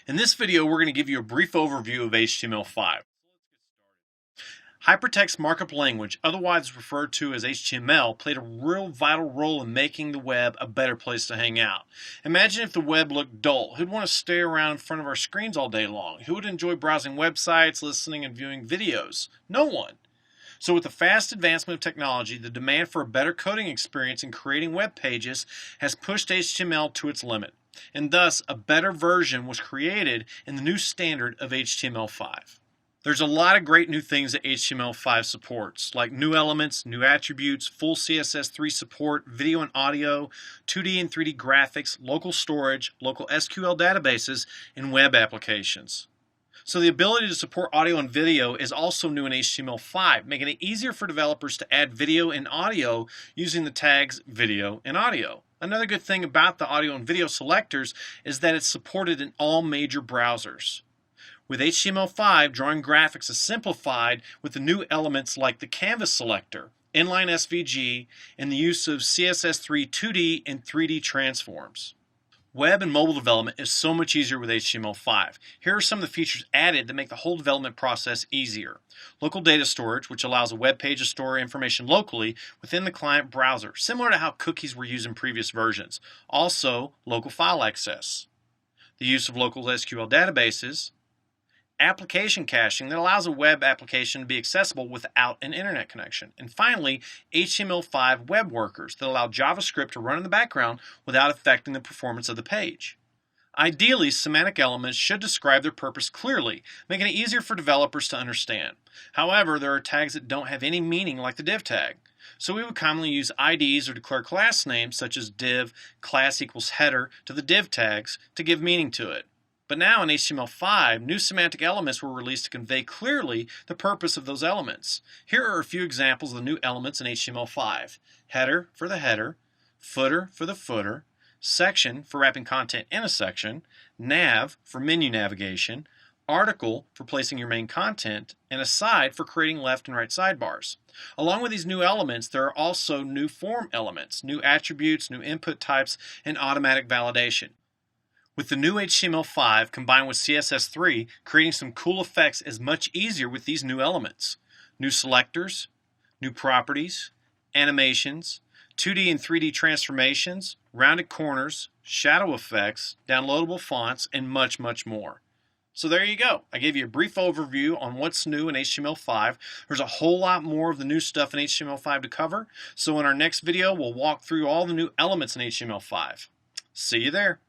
In this video, we're going to give you a brief overview of HTML5. Hypertext Markup Language, otherwise referred to as HTML, played a real vital role in making the web a better place to hang out. Imagine if the web looked dull. Who'd want to stay around in front of our screens all day long? Who would enjoy browsing websites, listening, and viewing videos? No one. So with the fast advancement of technology, the demand for a better coding experience in creating web pages has pushed HTML to its limit, and thus a better version was created in the new standard of HTML5. There's a lot of great new things that HTML5 supports, like new elements, new attributes, full CSS3 support, video and audio, 2D and 3D graphics, local storage, local SQL databases, and web applications. So the ability to support audio and video is also new in HTML5, making it easier for developers to add video and audio using the tags video and audio. Another good thing about the audio and video selectors is that it's supported in all major browsers. With HTML5, drawing graphics is simplified with the new elements like the canvas selector, inline SVG, and the use of CSS3 2D and 3D transforms. Web and mobile development is so much easier with HTML5. Here are some of the features added that make the whole development process easier. Local data storage, which allows a web page to store information locally within the client browser, similar to how cookies were used in previous versions. Also, local file access. The use of local SQL databases. Application caching that allows a web application to be accessible without an internet connection. And finally, HTML5 web workers that allow JavaScript to run in the background without affecting the performance of the page. Ideally, semantic elements should describe their purpose clearly, making it easier for developers to understand. However, there are tags that don't have any meaning like the div tag. So we would commonly use IDs or declare class names such as div class equals header to the div tags to give meaning to it. But now in HTML5, new semantic elements were released to convey clearly the purpose of those elements. Here are a few examples of the new elements in HTML5. Header for the header, footer for the footer, section for wrapping content in a section, nav for menu navigation, article for placing your main content, and aside for creating left and right sidebars. Along with these new elements, there are also new form elements, new attributes, new input types, and automatic validation. With the new HTML5 combined with CSS3, creating some cool effects is much easier with these new elements. New selectors, new properties, animations, 2D and 3D transformations, rounded corners, shadow effects, downloadable fonts, and much, much more. So there you go. I gave you a brief overview on what's new in HTML5. There's a whole lot more of the new stuff in HTML5 to cover. So in our next video, we'll walk through all the new elements in HTML5. See you there.